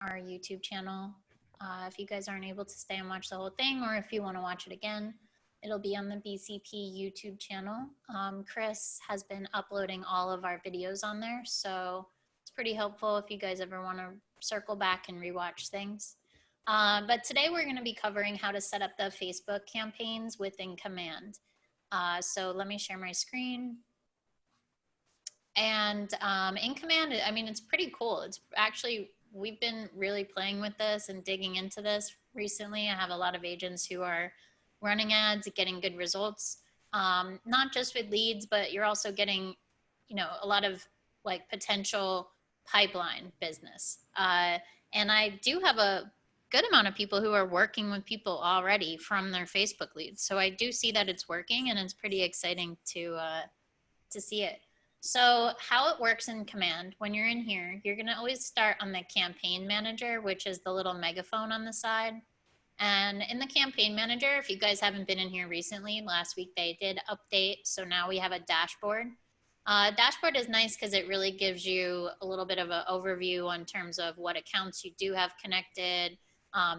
our YouTube channel. If you guys aren't able to stay and watch the whole thing, or if you want to watch it again, it'll be on the BCP YouTube channel. Chris has been uploading all of our videos on there, so it's pretty helpful if you guys ever want to circle back and rewatch things. But today we're going to be covering how to set up the Facebook campaigns within Command. So let me share my screen. And in Command, I mean, it's pretty cool. It's actually, we've been really playing with this and digging into this recently. I have a lot of agents who are running ads, getting good results, not just with leads, but you're also getting, you know, a lot of like potential pipeline business. And I do have a good amount of people who are working with people already from their Facebook leads. So I do see that it's working, and it's pretty exciting to see it. So how it works in Command, when you're in here, you're gonna always start on the campaign manager, which is the little megaphone on the side. And in the campaign manager, if you guys haven't been in here recently, last week they did update, so now we have a dashboard. Dashboard is nice because it really gives you a little bit of an overview in terms of what accounts you do have connected.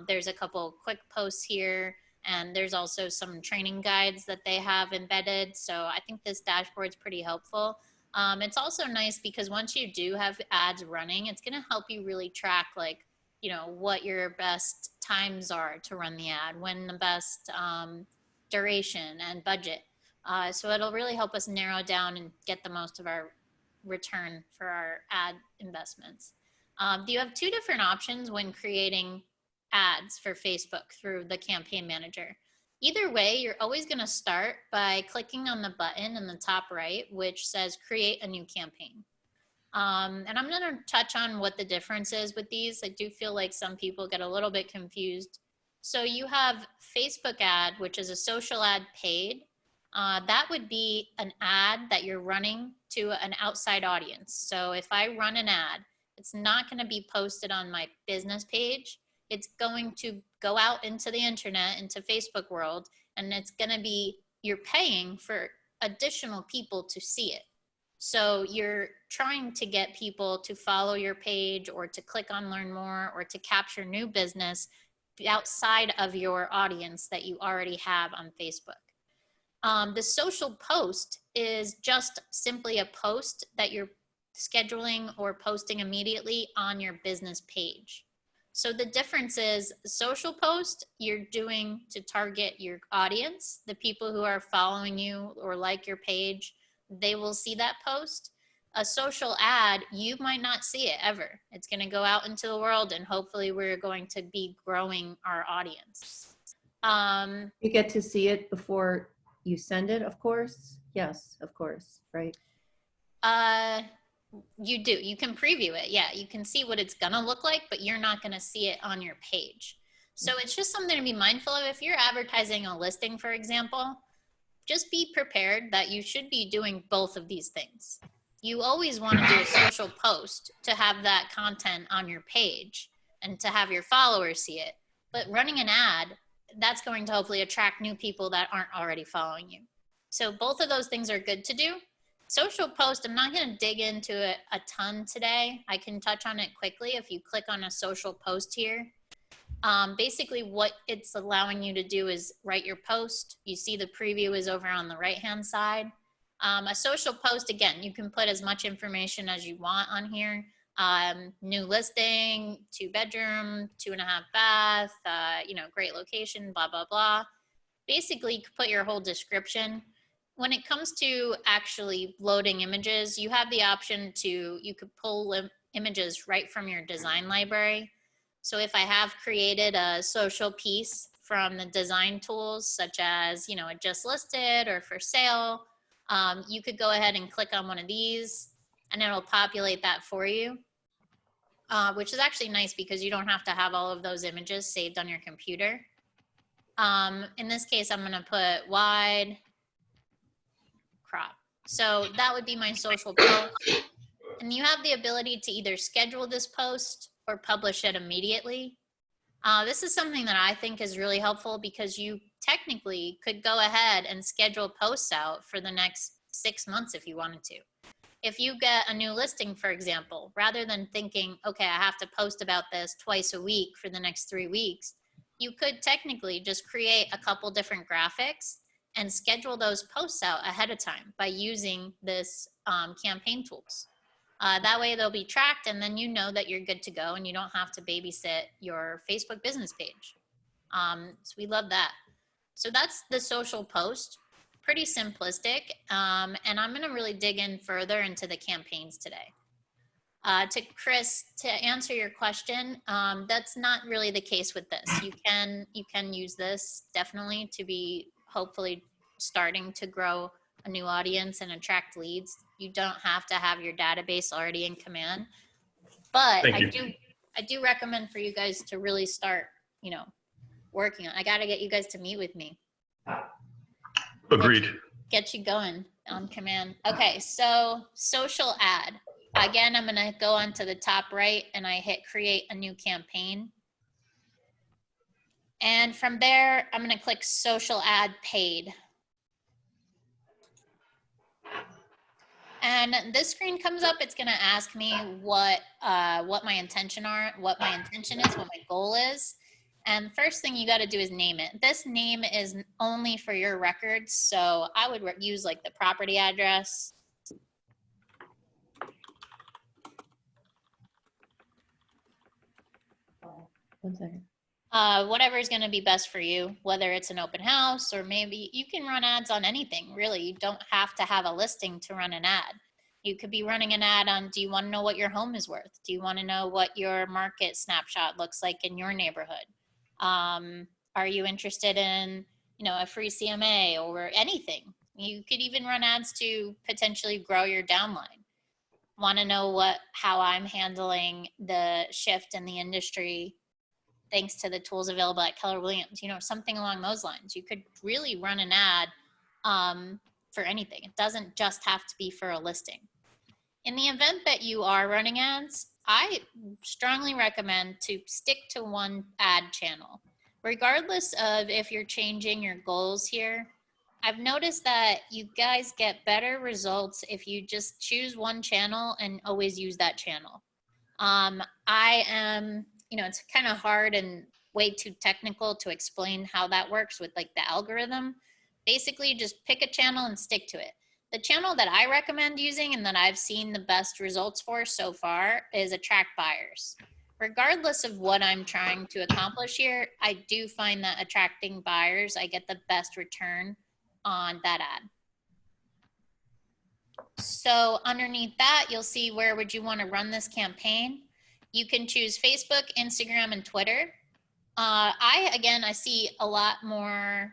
There's a couple quick posts here, and there's also some training guides that they have embedded. So I think this dashboard is pretty helpful. It's also nice because once you do have ads running, it's going to help you really track, like, you know, what your best times are to run the ad, when the best duration and budget. So it'll really help us narrow down and get the most of our return for our ad investments. You have two different options when creating ads for Facebook through the campaign manager. Either way, you're always going to start by clicking on the button in the top right, which says create a new campaign. And I'm going to touch on what the difference is with these. I do feel like some people get a little bit confused. So you have Facebook ad, which is a social ad paid. That would be an ad that you're running to an outside audience. So if I run an ad, it's not going to be posted on my business page. It's going to go out into the internet, into Facebook world, and it's going to be, you're paying for additional people to see it. So you're trying to get people to follow your page, or to click on learn more, or to capture new business outside of your audience that you already have on Facebook. The social post is just simply a post that you're scheduling or posting immediately on your business page. So the difference is, social post you're doing to target your audience, the people who are following you or like your page, they will see that post. A social ad, you might not see it ever. It's going to go out into the world, and hopefully we're going to be growing our audience. You get to see it before you send it, of course. Yes, of course, right? You do. You can preview it. Yeah, you can see what it's going to look like, but you're not going to see it on your page. So it's just something to be mindful of. If you're advertising a listing, for example, just be prepared that you should be doing both of these things. You always want to do a social post to have that content on your page and to have your followers see it. But running an ad, that's going to hopefully attract new people that aren't already following you. So both of those things are good to do. Social post, I'm not going to dig into it a ton today. I can touch on it quickly. If you click on a social post here, basically what it's allowing you to do is write your post. You see the preview is over on the right-hand side. A social post, again, you can put as much information as you want on here. New listing, 2-bedroom, 2.5 bath, you know, great location, blah, blah, blah. Basically, you could put your whole description. When it comes to actually loading images, you have the option to, you could pull images right from your design library. So if I have created a social piece from the design tools, such as, you know, it just listed or for sale, you could go ahead and click on one of these and it'll populate that for you, which is actually nice because you don't have to have all of those images saved on your computer. In this case, I'm going to put wide crop. So that would be my social post. And you have the ability to either schedule this post or publish it immediately. This is something that I think is really helpful because you technically could go ahead and schedule posts out for the next 6 months if you wanted to. if you get a new listing, for example, rather than thinking, okay, I have to post about this twice a week for the next 3 weeks, you could technically just create a couple different graphics and schedule those posts out ahead of time by using this campaign tools. That way they'll be tracked, and then you know that you're good to go and you don't have to babysit your Facebook business page. So we love that. So that's the social post. Pretty simplistic. And I'm going to really dig in further into the campaigns today. To Chris, to answer your question, that's not really the case with this. You can use this definitely to be hopefully starting to grow a new audience and attract leads. You don't have to have your database already in command, but I do recommend for you guys to really start, working on. I got to get you guys to meet with me. Agreed. Get you going on command. Okay, so social ad. Again, I'm gonna go onto the top right and I hit create a new campaign. And from there, I'm gonna click social ad paid. And this screen comes up, it's gonna ask me what my intention is, what my goal is. And first thing you got to do is name it. This name is only for your records, so I would use like the property address. One second. Whatever is going to be best for you, whether it's an open house or maybe you can run ads on anything, really. You don't have to have a listing to run an ad. You could be running an ad on, do you want to know what your home is worth? Do you want to know what your market snapshot looks like in your neighborhood? Are you interested in, a free CMA or anything? You could even run ads to potentially grow your downline. Want to know how I'm handling the shift in the industry thanks to the tools available at Keller Williams, something along those lines. You could really run an ad for anything. It doesn't just have to be for a listing. In the event that you are running ads, I strongly recommend to stick to one ad channel. Regardless of if you're changing your goals here, I've noticed that you guys get better results if you just choose one channel and always use that channel. It's kind of hard and way too technical to explain how that works with like the algorithm. Basically, just pick a channel and stick to it. The channel that I recommend using and that I've seen the best results for so far is attract buyers. Regardless of what I'm trying to accomplish here, I do find that attracting buyers, I get the best return on that ad. So underneath that, you'll see where would you want to run this campaign. You can choose Facebook, Instagram, and Twitter. I see a lot more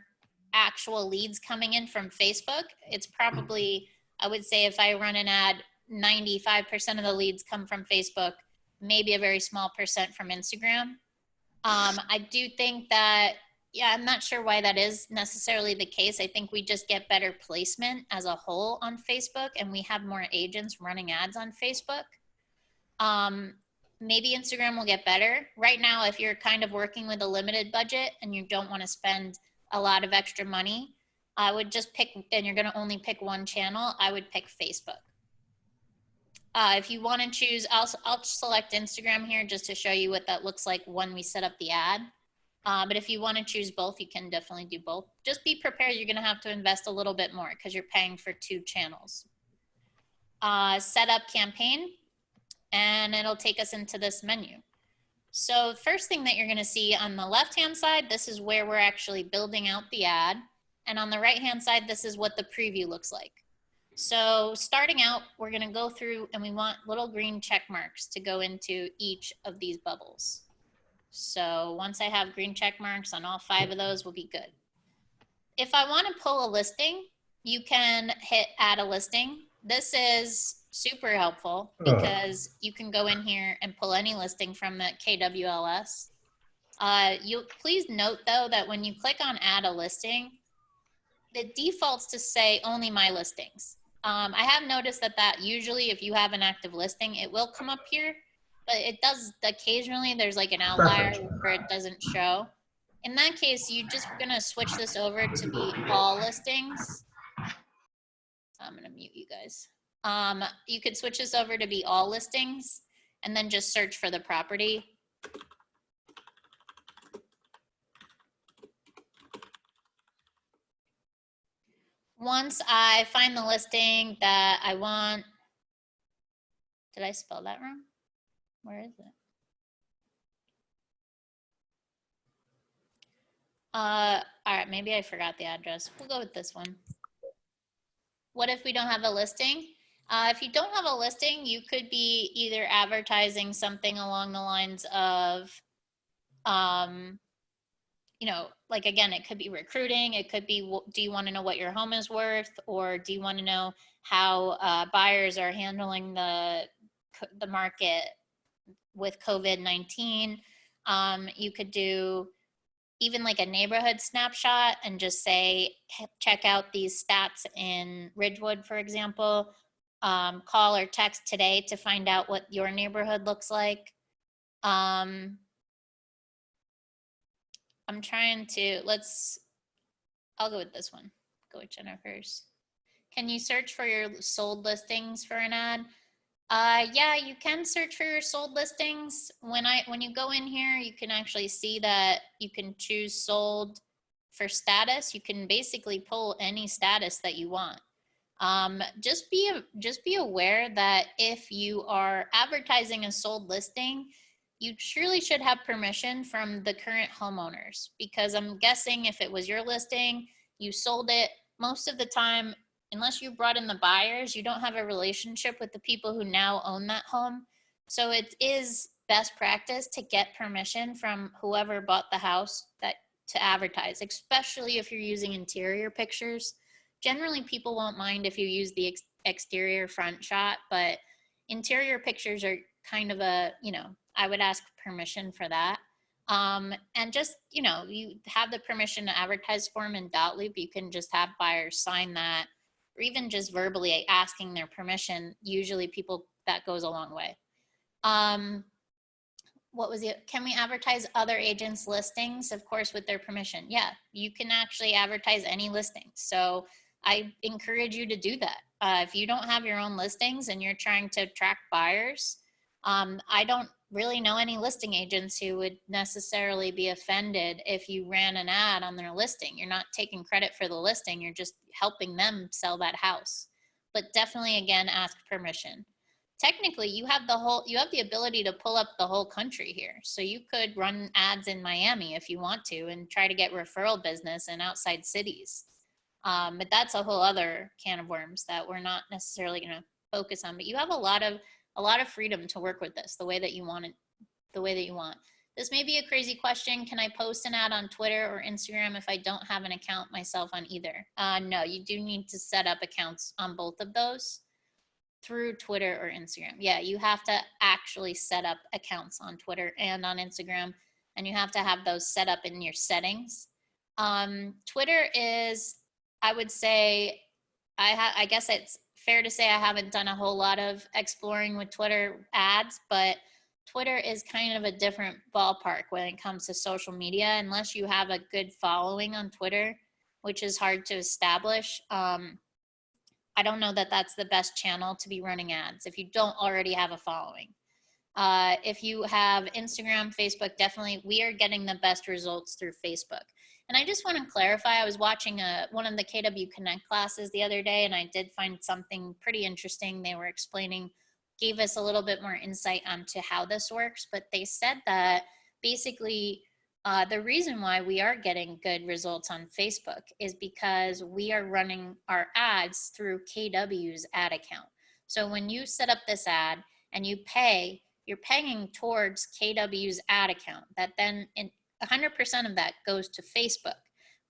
actual leads coming in from Facebook. It's probably, I would say if I run an ad, 95% of the leads come from Facebook, maybe a very small percent from Instagram. I do think that, I'm not sure why that is necessarily the case. I think we just get better placement as a whole on Facebook and we have more agents running ads on Facebook. Maybe Instagram will get better. Right now, if you're kind of working with a limited budget and you don't want to spend a lot of extra money, I would just pick, and you're going to only pick one channel, I would pick Facebook. If you want to choose, I'll select Instagram here just to show you what that looks like when we set up the ad. But if you want to choose both, you can definitely do both. Just be prepared, you're going to have to invest a little bit more because you're paying for 2 channels. Set up campaign. And it'll take us into this menu. So first thing that you're going to see on the left-hand side, this is where we're actually building out the ad. And on the right-hand side, this is what the preview looks like. So starting out, we're going to go through and we want little green check marks to go into each of these bubbles. So once I have green check marks on all 5 of those, we'll be good. If I want to pull a listing, you can hit add a listing. This is super helpful because you can go in here and pull any listing from the KWLS. You'll please note though that when you click on add a listing, it defaults to say only my listings. I have noticed that usually if you have an active listing, it will come up here, but it does occasionally, there's like an outlier where it doesn't show. In that case, you're just gonna switch this over to be all listings. I'm gonna mute you guys. You could switch this over to be all listings and then just search for the property. Once I find the listing that I want, did I spell that wrong? Where is it? All right, maybe I forgot the address. We'll go with this one. What if we don't have a listing? If you don't have a listing, you could be either advertising something along the lines of, you know, like again, it could be recruiting. It could be, do you want to know what your home is worth, or do you want to know how buyers are handling the market with COVID-19? You could do even like a neighborhood snapshot and just say, check out these stats in Ridgewood, for example. Call or text today to find out what your neighborhood looks like. I'm trying to, I'll go with this one. Go with Jennifer's. Can you search for your sold listings for an ad? Yeah, you can search for your sold listings. When you go in here, you can actually see that you can choose sold for status. You can basically pull any status that you want. Just be aware that if you are advertising a sold listing, you surely should have permission from the current homeowners, because I'm guessing if it was your listing, you sold it, most of the time, unless you brought in the buyers, you don't have a relationship with the people who now own that home. So it is best practice to get permission from whoever bought the house to advertise, especially if you're using interior pictures. Generally, people won't mind if you use the exterior front shot, but interior pictures are kind of a, I would ask permission for that. And just, you have the permission to advertise form in Dotloop. You can just have buyers sign that, or even just verbally asking their permission. Usually that goes a long way. What was it? Can we advertise other agents' listings? Of course, with their permission. Yeah, you can actually advertise any listings. So I encourage you to do that. If you don't have your own listings and you're trying to attract buyers, I don't really know any listing agents who would necessarily be offended if you ran an ad on their listing. You're not taking credit for the listing. You're just helping them sell that house. But definitely, again, ask permission. Technically, you have the ability to pull up the whole country here. So you could run ads in Miami if you want to and try to get referral business in outside cities. But that's a whole other can of worms that we're not necessarily going to focus on. But you have a lot of freedom to work with this the way that you want it, the way that you want. This may be a crazy question. Can I post an ad on Twitter or Instagram if I don't have an account myself on either? No, you do need to set up accounts on both of those through Twitter or Instagram. Yeah, you have to actually set up accounts on Twitter and on Instagram, and you have to have those set up in your settings. Twitter is, I would say, I guess it's fair to say I haven't done a whole lot of exploring with Twitter ads, but Twitter is kind of a different ballpark when it comes to social media, unless you have a good following on Twitter, which is hard to establish. I don't know that that's the best channel to be running ads if you don't already have a following. If you have Instagram, Facebook, definitely we are getting the best results through Facebook. And I just want to clarify, I was watching one of the KW Connect classes the other day, and I did find something pretty interesting. They were explaining, gave us a little bit more insight onto how this works, but they said that basically the reason why we are getting good results on Facebook is because we are running our ads through KW's ad account. So when you set up this ad and you pay, you're paying towards KW's ad account that then 100% of that goes to Facebook.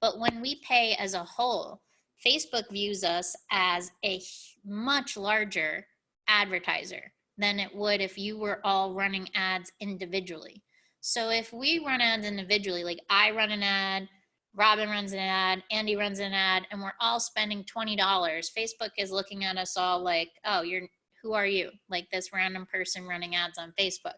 But when we pay as a whole, Facebook views us as a much larger advertiser than it would if you were all running ads individually. So if we run ads individually, like I run an ad, Robin runs an ad, Andy runs an ad, and we're all spending $20, Facebook is looking at us all like, oh, who are you? Like this random person running ads on Facebook.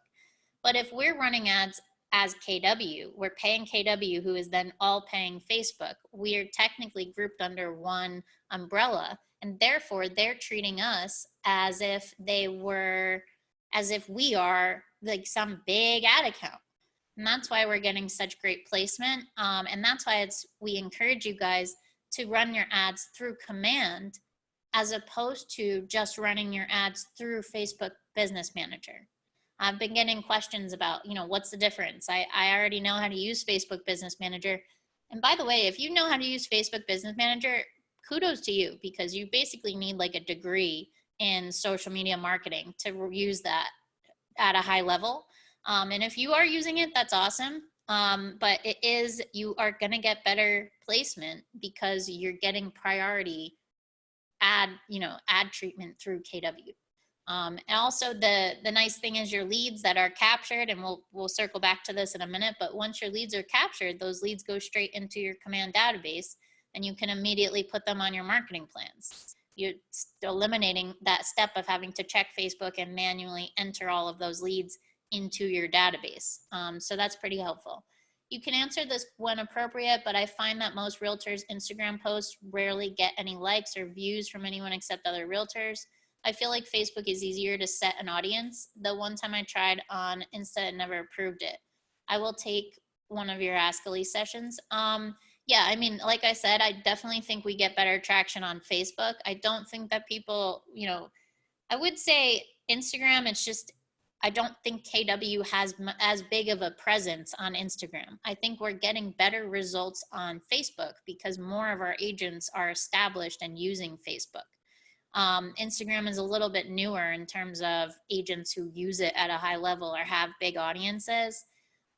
But if we're running ads as KW, we're paying KW, who is then all paying Facebook. We are technically grouped under one umbrella, And therefore they're treating us as if we are like some big ad account. And that's why we're getting such great placement. And that's why we encourage you guys to run your ads through Command as opposed to just running your ads through Facebook Business Manager. I've been getting questions about, what's the difference? I already know how to use Facebook Business Manager. And by the way, if you know how to use Facebook Business Manager, kudos to you, because you basically need like a degree in social media marketing to use that at a high level. And if you are using it, that's awesome. But you are going to get better placement because you're getting priority ad treatment through KW. And also the nice thing is your leads that are captured, and we'll circle back to this in a minute, but once your leads are captured, those leads go straight into your Command database and you can immediately put them on your marketing plans. You're eliminating that step of having to check Facebook and manually enter all of those leads into your database. So that's pretty helpful. You can answer this when appropriate, but I find that most realtors' Instagram posts rarely get any likes or views from anyone except other realtors. I feel like Facebook is easier to set an audience. The one time I tried on Insta, it never approved it. I will take one of your Ask Elise sessions. Yeah, I mean, like I said, I definitely think we get better traction on Facebook. I don't think that people, I would say Instagram, it's just, I don't think KW has as big of a presence on Instagram. I think we're getting better results on Facebook because more of our agents are established and using Facebook. Instagram is a little bit newer in terms of agents who use it at a high level or have big audiences.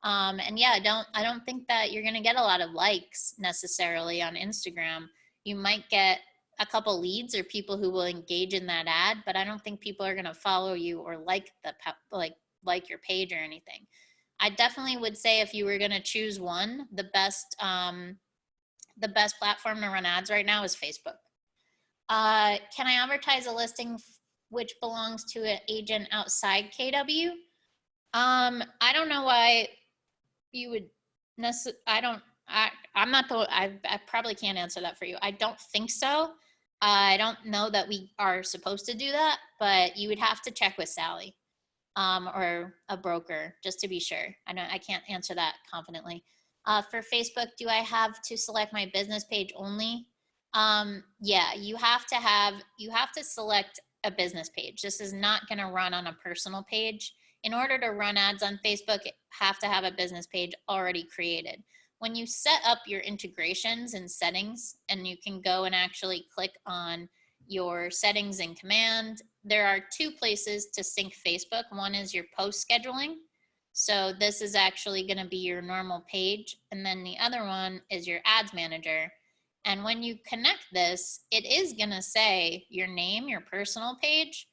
And yeah, I don't think that you're going to get a lot of likes necessarily on Instagram. You might get a couple leads or people who will engage in that ad, but I don't think people are going to follow you or like your page or anything. I definitely would say if you were going to choose one, the best platform to run ads right now is Facebook. Can I advertise a listing which belongs to an agent outside KW? I don't know why you would I probably can't answer that for you. I don't think so. I don't know that we are supposed to do that, but you would have to check with Sally or a broker just to be sure. I can't answer that confidently. For Facebook, do I have to select my business page only? Yeah, you have to select a business page. This is not going to run on a personal page. In order to run ads on Facebook, you have to have a business page already created. When you set up your integrations and settings, and you can go and actually click on your settings in Command, there are two places to sync Facebook. One is your post scheduling. So this is actually going to be your normal page. And then the other one is your ads manager. And when you connect this, it is going to say your name, your personal page.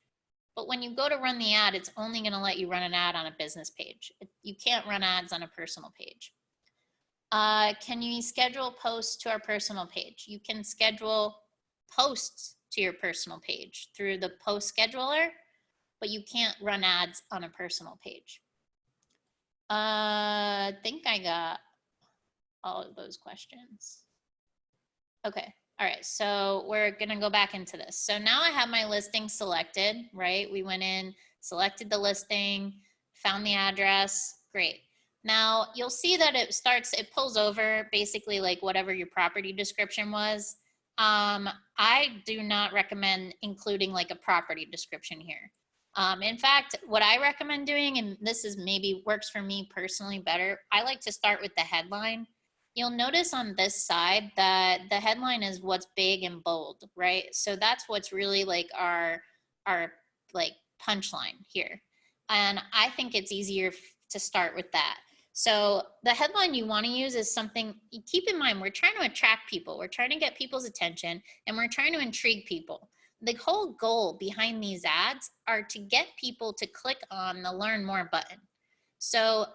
But when you go to run the ad, it's only going to let you run an ad on a business page. You can't run ads on a personal page. Can you schedule posts to our personal page? You can schedule posts to your personal page through the post scheduler, but you can't run ads on a personal page. I think I got all of those questions. Okay. All right. So we're going to go back into this. So now I have my listing selected, right? We went in, selected the listing, found the address. Great. Now you'll see that it pulls over basically like whatever your property description was. I do not recommend including like a property description here. In fact, what I recommend doing, and this is maybe works for me personally better, I like to start with the headline. You'll notice on this side that the headline is what's big and bold, right? So that's what's really like our like punchline here. And I think it's easier to start with that. So the headline you want to use is something, keep in mind, we're trying to attract people. We're trying to get people's attention and we're trying to intrigue people. The whole goal behind these ads are to get people to click on the Learn More button. So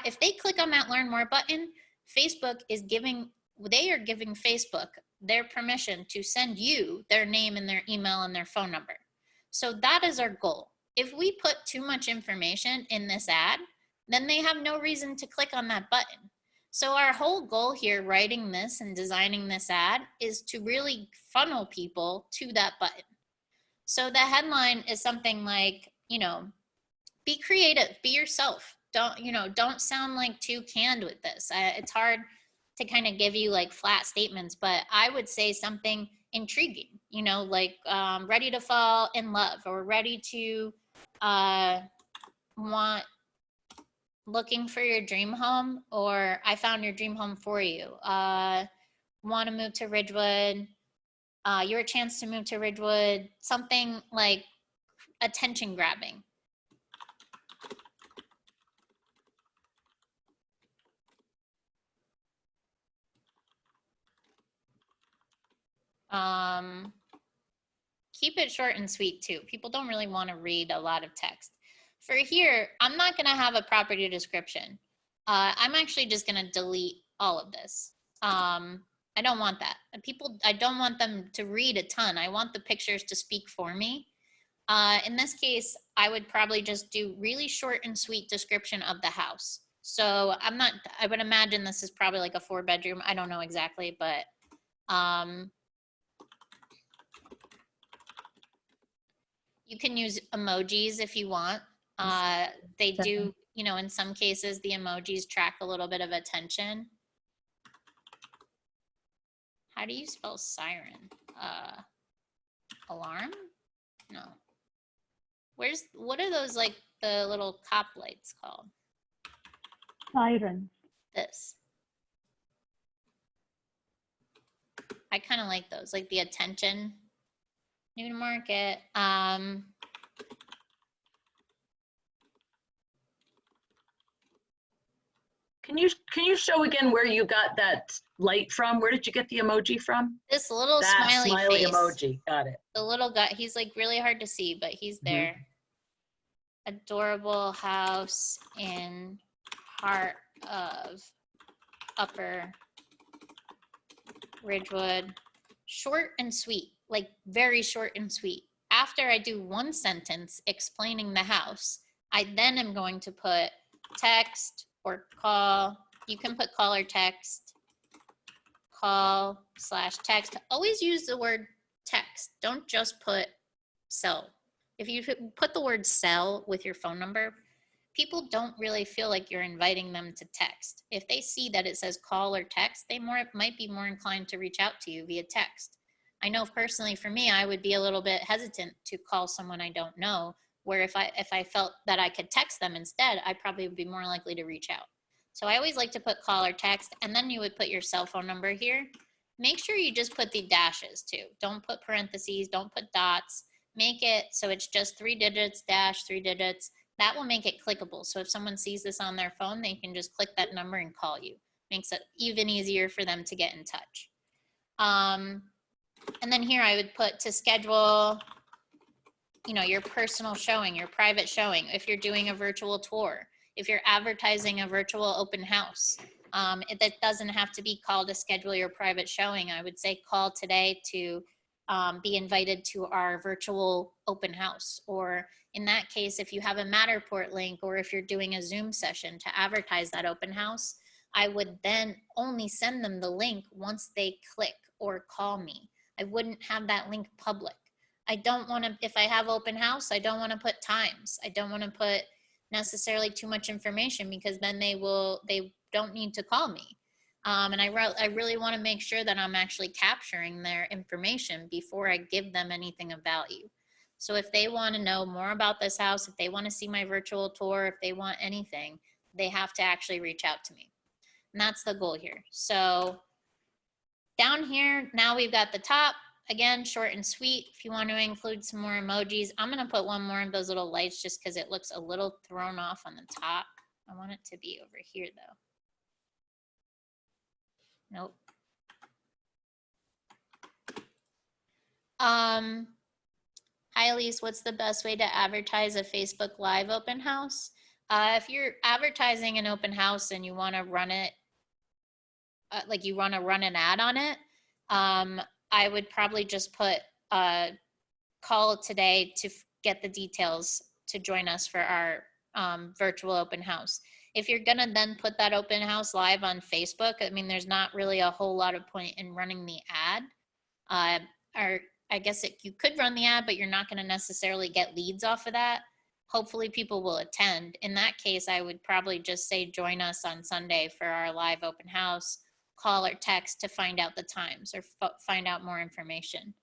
if they click on that Learn More button, Facebook is giving Facebook their permission to send you their name and their email and their phone number. So that is our goal. If we put too much information in this ad, then they have no reason to click on that button. So our whole goal here, writing this and designing this ad, is to really funnel people to that button. So the headline is something like, you know, be creative, be yourself. Don't sound like too canned with this. It's hard to kind of give you like flat statements, but I would say something intriguing, like ready to fall in love, or ready to looking for your dream home, or I found your dream home for you. Want to move to Ridgewood, your chance to move to Ridgewood, something like attention grabbing. Keep it short and sweet too. People don't really want to read a lot of text. For here, I'm not going to have a property description. I'm actually just going to delete all of this. I don't want that. I don't want them to read a ton. I want the pictures to speak for me. In this case, I would probably just do really short and sweet description of the house. So I would imagine this is probably like a 4-bedroom. I don't know exactly, but you can use emojis if you want. They do, in some cases, the emojis track a little bit of attention. How do you spell siren? Alarm? No. What are those, like the little cop lights called? Siren. This. I kind of like those, like the attention. New to market. Can you show again where you got that light from? Where did you get the emoji from? This little That smiley face. emoji. Got it. The little guy. He's like really hard to see, but he's there. Adorable house in heart of Upper Ridgewood. Short and sweet, like very short and sweet. After I do one sentence explaining the house, I then am going to put text or call. You can put call or text. Call/text. Always use the word text. Don't just put cell. If you put the word cell with your phone number, people don't really feel like you're inviting them to text. If they see that it says call or text, they might be more inclined to reach out to you via text. I know personally for me, I would be a little bit hesitant to call someone I don't know, where if I felt that I could text them instead, I probably would be more likely to reach out. So I always like to put call or text, and then you would put your cell phone number here. Make sure you just put the dashes too. Don't put parentheses, don't put dots. Make it so it's just 3 digits, dash 3 digits. That will make it clickable. So if someone sees this on their phone, they can just click that number and call you. Makes it even easier for them to get in touch. And then here I would put to schedule, your personal showing, your private showing, if you're doing a virtual tour, if you're advertising a virtual open house. That doesn't have to be called to schedule your private showing. I would say call today to be invited to our virtual open house. Or in that case, if you have a Matterport link, or if you're doing a Zoom session to advertise that open house, I would then only send them the link once they click or call me. I wouldn't have that link public. I don't want to, if I have open house, I don't want to put times. I don't want to put necessarily too much information, because then they don't need to call me. And I really want to make sure that I'm actually capturing their information before I give them anything of value. So if they want to know more about this house, if they want to see my virtual tour, if they want anything, they have to actually reach out to me. And that's the goal here. So down here, now we've got the top. Again, short and sweet. If you want to include some more emojis, I'm going to put one more of those little lights just because it looks a little thrown off on the top. I want it to be over here though. Nope. Hi, Elise. What's the best way to advertise a Facebook Live open house? If you're advertising an open house and you want to run it, like you want to run an ad on it, I would probably just put call today to get the details to join us for our virtual open house. If you're gonna then put that open house live on Facebook, I mean, there's not really a whole lot of point in running the ad. Or I guess you could run the ad, but you're not gonna necessarily get leads off of that. Hopefully people will attend. In that case, I would probably just say, join us on Sunday for our live open house, call or text to find out the times or find out more information.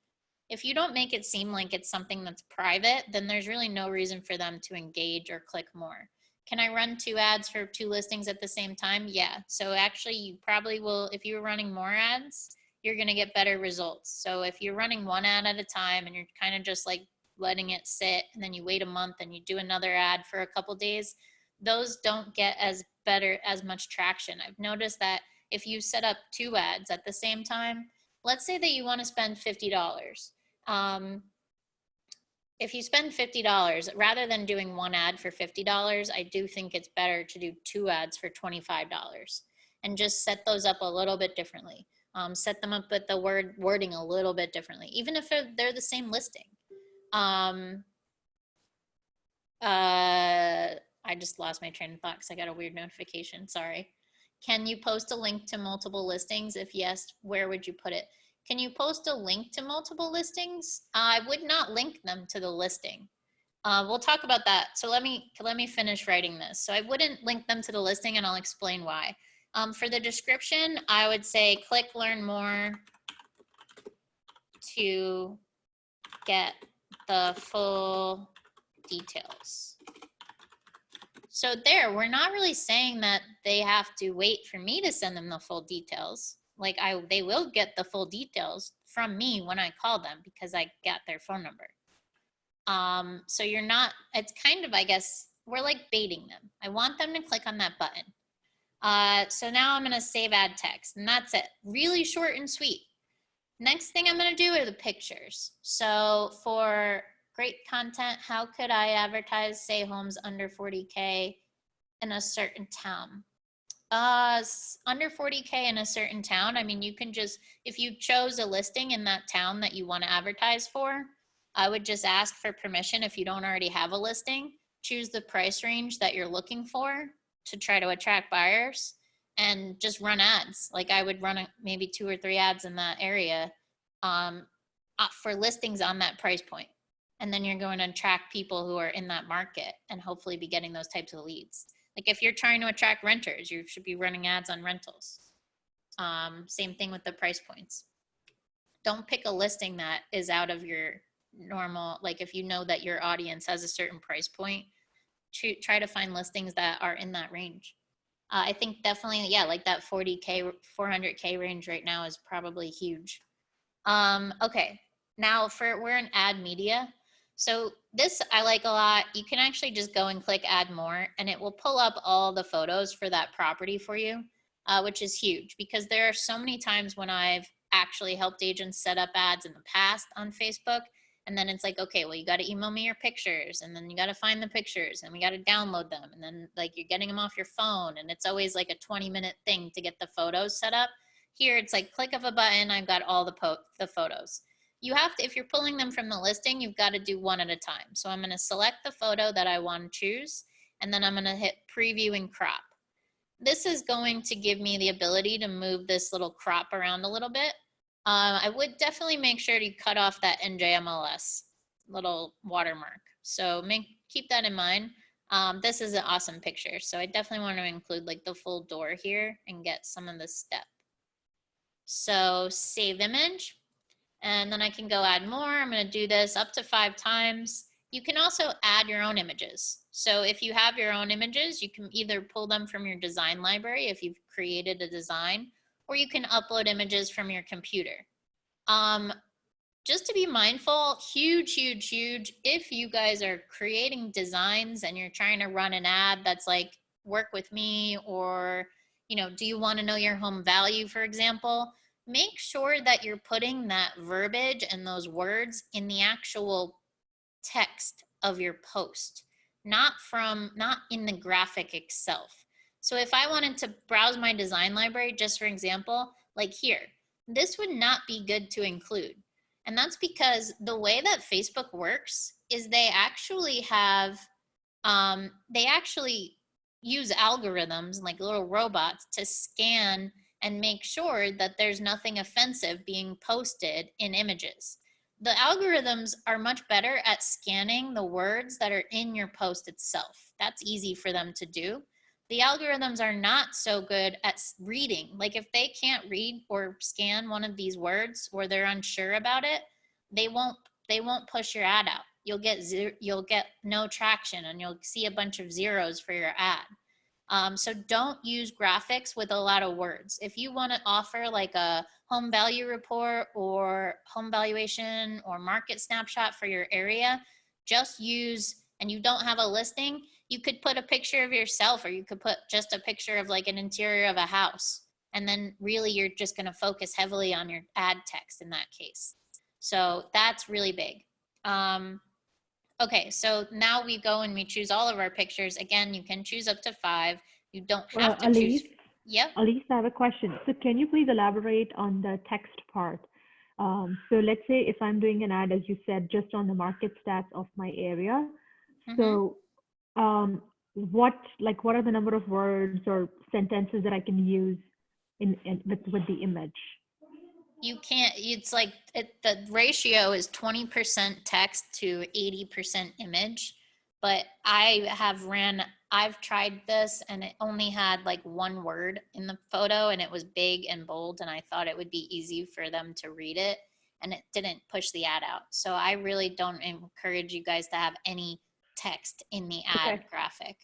If you don't make it seem like it's something that's private, then there's really no reason for them to engage or click more. Can I run 2 ads for 2 listings at the same time? Yeah. So actually you probably will, if you're running more ads, you're going to get better results. So if you're running 1 ad at a time and you're kind of just like letting it sit, and then you wait a month and you do another ad for a couple days, those don't get as much traction. I've noticed that if you set up 2 ads at the same time, let's say that you want to spend $50. If you spend $50, rather than doing 1 ad for $50, I do think it's better to do 2 ads for $25 and just set those up a little bit differently. Set them up with the wording a little bit differently, even if they're the same listing. I just lost my train of thought because I got a weird notification. Sorry. Can you post a link to multiple listings? If yes, where would you put it? Can you post a link to multiple listings? I would not link them to the listing. We'll talk about that. So let me finish writing this. So I wouldn't link them to the listing, and I'll explain why. For the description, I would say click learn more to get the full details. So there, we're not really saying that they have to wait for me to send them the full details. Like they will get the full details from me when I call them because I got their phone number. So you're not, it's kind of, I guess, we're like baiting them. I want them to click on that button. So now I'm gonna save ad text, and that's it. Really short and sweet. Next thing I'm gonna do are the pictures. So for great content, how could I advertise, say, homes under 40K in a certain town? Under 40K in a certain town, I mean, you can just, if you chose a listing in that town that you want to advertise for, I would just ask for permission. If you don't already have a listing, choose the price range that you're looking for to try to attract buyers, and just run ads. Like I would run maybe 2 or 3 ads in that area for listings on that price point. And then you're going to attract people who are in that market and hopefully be getting those types of leads. Like if you're trying to attract renters, you should be running ads on rentals. Same thing with the price points. Don't pick a listing that is out of your normal, like if you know that your audience has a certain price point, try to find listings that are in that range. I think definitely, yeah, like that 40K, 400K range right now is probably huge. Okay, now we're in ad media. So this I like a lot. You can actually just go and click add more, and it will pull up all the photos for that property for you, which is huge because there are so many times when I've actually helped agents set up ads in the past on Facebook. And then it's like, okay, well, you got to email me your pictures, and then you got to find the pictures, and we got to download them. And then like you're getting them off your phone, and it's always like a 20-minute thing to get the photos set up. Here, it's like click of a button. I've got all the photos. You have to, if you're pulling them from the listing, you've got to do one at a time. So I'm going to select the photo that I want to choose, and then I'm going to hit preview and crop. This is going to give me the ability to move this little crop around a little bit. I would definitely make sure to cut off that NJMLS little watermark. So keep that in mind. This is an awesome picture. So I definitely want to include like the full door here and get some of the step. So save image, and then I can go add more. I'm going to do this up to 5 times. You can also add your own images. So if you have your own images, you can either pull them from your design library if you've created a design, or you can upload images from your computer. Just to be mindful, huge, if you guys are creating designs and you're trying to run an ad that's like, work with me, or, you know, do you want to know your home value, for example, make sure that you're putting that verbiage and those words in the actual text of your post, not in the graphic itself. So if I wanted to browse my design library, just for example, like here, this would not be good to include. And that's because the way that Facebook works is they actually have, use algorithms like little robots to scan and make sure that there's nothing offensive being posted in images. The algorithms are much better at scanning the words that are in your post itself. That's easy for them to do. The algorithms are not so good at reading. Like if they can't read or scan one of these words or they're unsure about it, they won't push your ad out. You'll get no traction and you'll see a bunch of zeros for your ad. So don't use graphics with a lot of words. If you want to offer like a home value report or home valuation or market snapshot for your area, just use, and you don't have a listing, you could put a picture of yourself, or you could put just a picture of like an interior of a house. And then really you're just going to focus heavily on your ad text in that case. So that's really big. Okay, so now we go and we choose all of our pictures. Again, you can choose up to 5. You don't have to choose. Yep. Elise, I have a question. So can you please elaborate on the text part? So let's say if I'm doing an ad, as you said, just on the market stats of my area. So what are the number of words or sentences that I can use with the image? You can't, it's like the ratio is 20% text to 80% image, but I've tried this and it only had like 1 word in the photo and it was big and bold and I thought it would be easy for them to read it and it didn't push the ad out. So I really don't encourage you guys to have any text in the ad graphic.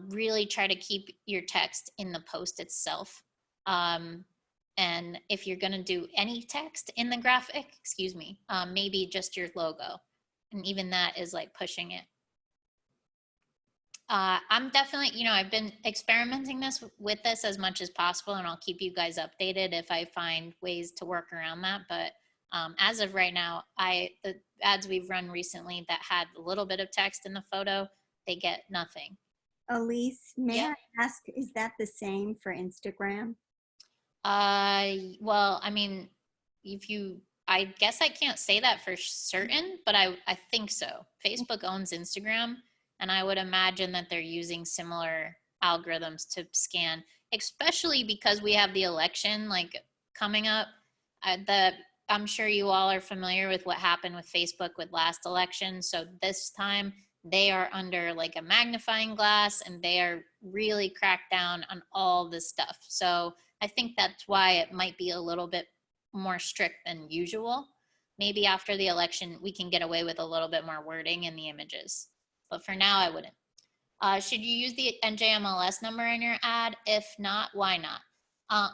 Really try to keep your text in the post itself. And if you're going to do any text in the graphic, maybe just your logo. And even that is like pushing it. I'm definitely, I've been experimenting with this as much as possible, and I'll keep you guys updated if I find ways to work around that. But as of right now, the ads we've run recently that had a little bit of text in the photo, they get nothing. Elise, may I ask, is that the same for Instagram? Well, I mean, I guess I can't say that for certain, but I think so. Facebook owns Instagram, and I would imagine that they're using similar algorithms to scan, especially because we have the election like coming up. I'm sure you all are familiar with what happened with Facebook with last election. So this time they are under like a magnifying glass and they are really cracked down on all this stuff. So I think that's why it might be a little bit more strict than usual. Maybe after the election, we can get away with a little bit more wording in the images. But for now, I wouldn't. Should you use the NJMLS number in your ad? If not, why not?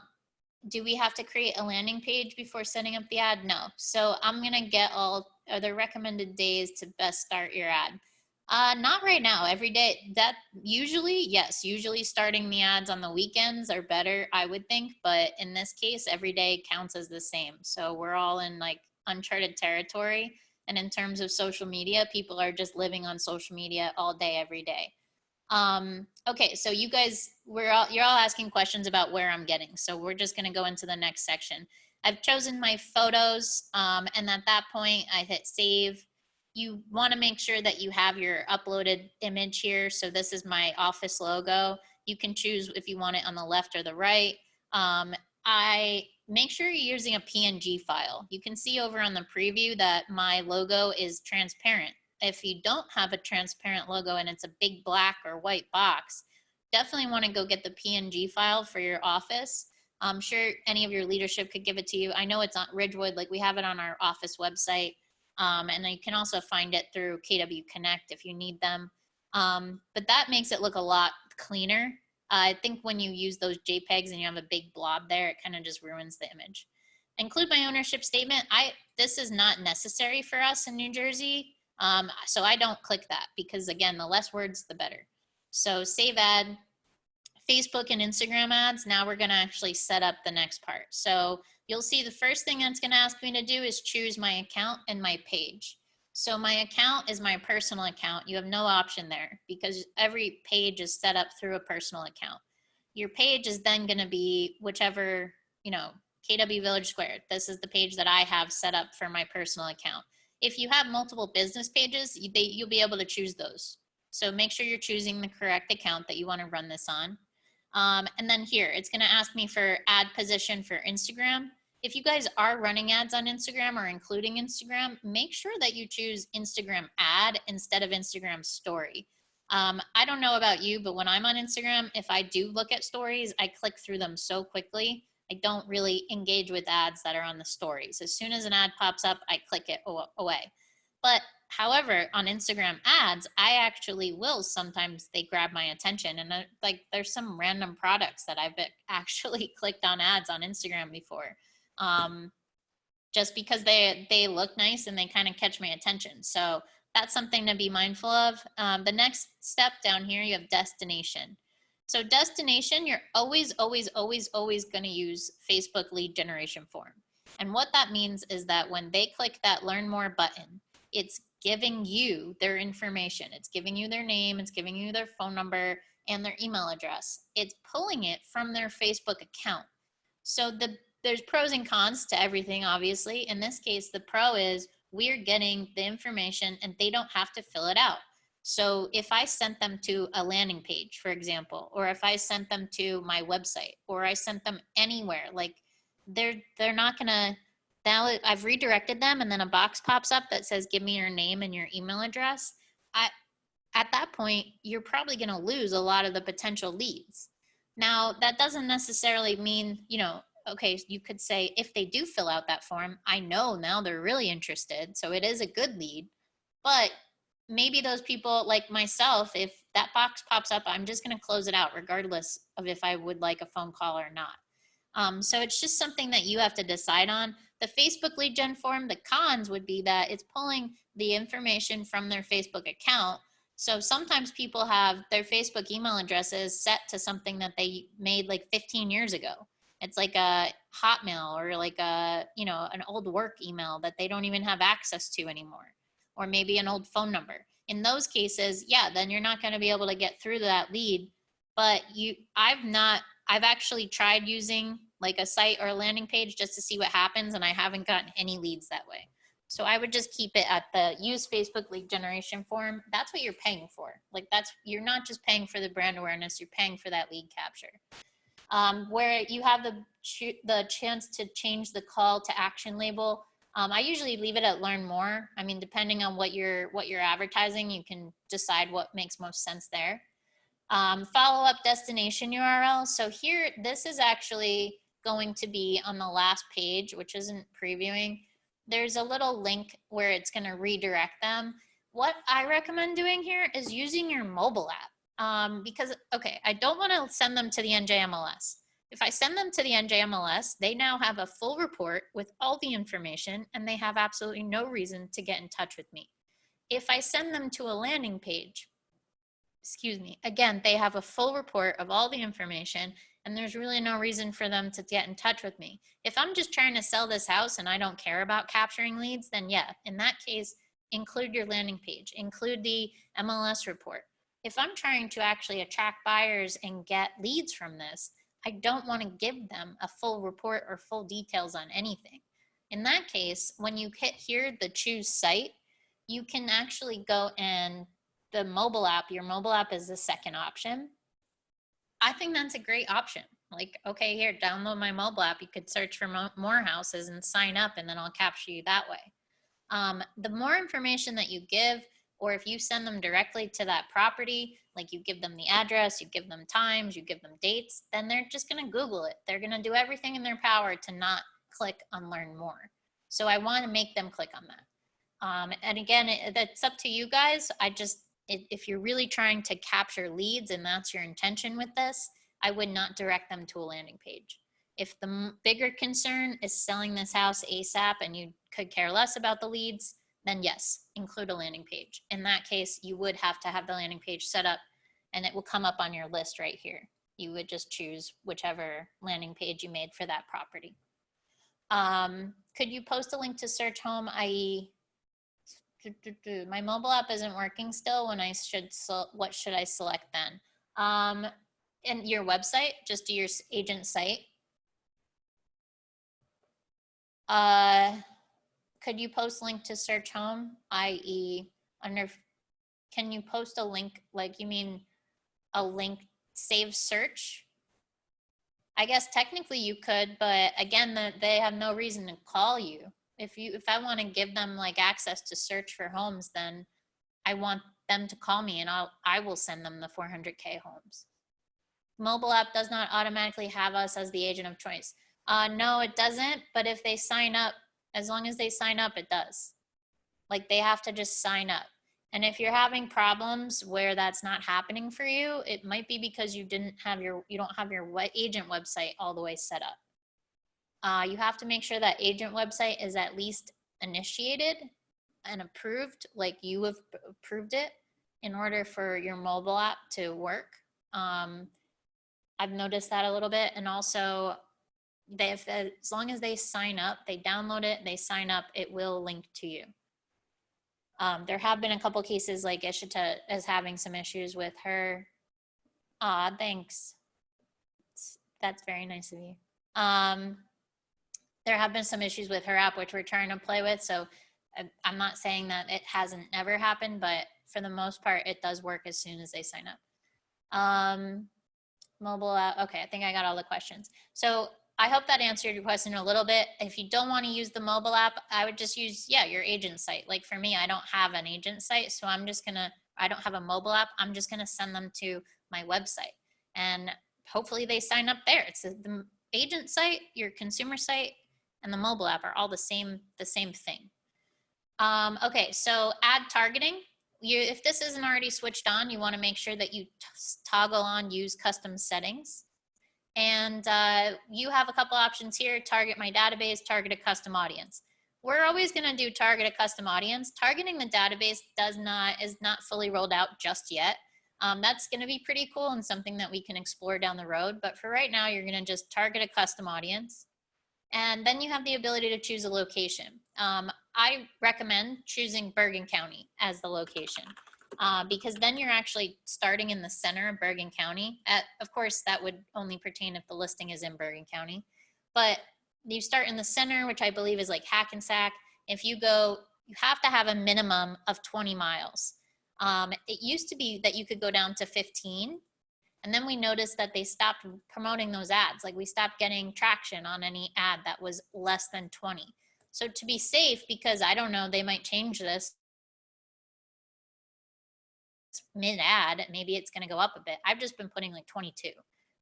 Do we have to create a landing page before setting up the ad? No. So I'm going to get are the recommended days to best start your ad. Not right now. Every day, that usually, yes, usually starting the ads on the weekends are better, I would think. But in this case, every day counts as the same. So we're all in like uncharted territory. And in terms of social media, people are just living on social media all day, every day. Okay, so you guys, you're all asking questions about where I'm getting. So we're just going to go into the next section. I've chosen my photos, and at that point, I hit save. You want to make sure that you have your uploaded image here. So this is my office logo. You can choose if you want it on the left or the right. I make sure you're using a PNG file. You can see over on the preview that my logo is transparent. If you don't have a transparent logo and it's a big black or white box, definitely want to go get the PNG file for your office. I'm sure any of your leadership could give it to you. I know it's on Ridgewood, like we have it on our office website. And you can also find it through KW Connect if you need them. But that makes it look a lot cleaner. I think when you use those JPEGs and you have a big blob there, it kind of just ruins the image. Include my ownership statement. This is not necessary for us in New Jersey. So I don't click that because again, the less words, the better. So save ad, Facebook and Instagram ads. Now we're gonna actually set up the next part. So you'll see the first thing that's gonna ask me to do is choose my account and my page. So my account is my personal account. You have no option there because every page is set up through a personal account. Your page is then gonna be whichever, KW Village Square. This is the page that I have set up for my personal account. If you have multiple business pages, you'll be able to choose those. So make sure you're choosing the correct account that you want to run this on. And then here, it's going to ask me for ad position for Instagram. If you guys are running ads on Instagram or including Instagram, make sure that you choose Instagram ad instead of Instagram story. I don't know about you, but when I'm on Instagram, if I do look at stories, I click through them so quickly. I don't really engage with ads that are on the stories. As soon as an ad pops up, I click it away. But however, on Instagram ads, I actually will sometimes they grab my attention, and like there's some random products that I've actually clicked on ads on Instagram before, just because they look nice and they kind of catch my attention. So that's something to be mindful of. The next step down here, you have destination. So destination, you're always going to use Facebook lead generation form. And what that means is that when they click that learn more button, it's giving you their information. It's giving you their name, it's giving you their phone number and their email address. It's pulling it from their Facebook account. So there's pros and cons to everything, obviously. In this case, the pro is we're getting the information and they don't have to fill it out. So if I sent them to a landing page, for example, or if I sent them to my website, or I sent them anywhere, like they're not gonna, now I've redirected them and then a box pops up that says, give me your name and your email address. At that point, you're probably gonna lose a lot of the potential leads. Now, that doesn't necessarily mean, okay, you could say if they do fill out that form, I know now they're really interested, so it is a good lead. But maybe those people like myself, if that box pops up, I'm just going to close it out regardless of if I would like a phone call or not. So it's just something that you have to decide on. The Facebook lead gen form, the cons would be that it's pulling the information from their Facebook account. So sometimes people have their Facebook email addresses set to something that they made like 15 years ago. It's like a Hotmail or like an old work email that they don't even have access to anymore, or maybe an old phone number. In those cases, yeah, then you're not going to be able to get through that lead. But I've actually tried using like a site or a landing page just to see what happens, and I haven't gotten any leads that way. So I would just keep it at the use Facebook lead generation form. That's what you're paying for. Like you're not just paying for the brand awareness, you're paying for that lead capture. Where you have the chance to change the call to action label. I usually leave it at learn more. I mean, depending on what you're advertising, you can decide what makes most sense there. Follow-up destination URL. So here, this is actually going to be on the last page, which isn't previewing. There's a little link where it's going to redirect them. What I recommend doing here is using your mobile app. Because, okay, I don't want to send them to the NJMLS. If I send them to the NJMLS, they now have a full report with all the information and they have absolutely no reason to get in touch with me. If I send them to a landing page, again, they have a full report of all the information and there's really no reason for them to get in touch with me. If I'm just trying to sell this house and I don't care about capturing leads, then yeah, in that case, include your landing page, include the MLS report. If I'm trying to actually attract buyers and get leads from this, I don't want to give them a full report or full details on anything. In that case, when you hit here, the choose site, you can actually go and your mobile app is the second option. I think that's a great option. Like, okay, here, download my mobile app. You could search for more houses and sign up, and then I'll capture you that way. The more information that you give, or if you send them directly to that property, like you give them the address, you give them times, you give them dates, then they're just going to Google it. They're going to do everything in their power to not click on learn more. So I want to make them click on that. And again, that's up to you guys. If you're really trying to capture leads and that's your intention with this, I would not direct them to a landing page. If the bigger concern is selling this house ASAP and you could care less about the leads, then yes, include a landing page. In that case, you would have to have the landing page set up and it will come up on your list right here. You would just choose whichever landing page you made for that property. Could you post a link to search home, i.e. my mobile app isn't working still when what should I select then? And your website, just do your agent site. Could you post link to search home, i.e. under can you post a link? Like, you mean a link save search? I guess technically you could, but again, they have no reason to call you. If I want to give them like access to search for homes, then I want them to call me, and I will send them the 400K homes. Mobile app does not automatically have us as the agent of choice. No, it doesn't. But if they sign up, as long as they sign up, it does. Like, they have to just sign up. And if you're having problems where that's not happening for you, it might be because you don't have your agent website all the way set up. You have to make sure that agent website is at least initiated and approved, like you have approved it, in order for your mobile app to work. I've noticed that a little bit. And also, as long as they sign up, they download it, they sign up, it will link to you. There have been a couple cases like Ishita is having some issues with her. Thanks. That's very nice of you. There have been some issues with her app, which we're trying to play with. So I'm not saying that it hasn't never happened, but for the most part, it does work as soon as they sign up. Mobile app. Okay, I think I got all the questions. So I hope that answered your question a little bit. If you don't want to use the mobile app, I would just use, your agent site. Like for me, I don't have an agent site, so I don't have a mobile app. I'm just going to send them to my website, and hopefully they sign up there. It's the agent site, your consumer site, and the mobile app are all the same thing. Okay, so ad targeting. If this isn't already switched on, you want to make sure that you toggle on use custom settings. And you have a couple options here: target my database, target a custom audience. We're always going to do target a custom audience. Targeting the database is not fully rolled out just yet. That's going to be pretty cool and something that we can explore down the road. But for right now, you're going to just target a custom audience. And then you have the ability to choose a location. I recommend choosing Bergen County as the location, because then you're actually starting in the center of Bergen County. Of course, that would only pertain if the listing is in Bergen County. But you start in the center, which I believe is like Hackensack. If you go, you have to have a minimum of 20 miles. It used to be that you could go down to 15. And then we noticed that they stopped promoting those ads. Like, we stopped getting traction on any ad that was less than 20. So to be safe, because I don't know, they might change this mid-ad, maybe it's going to go up a bit. I've just been putting like 22,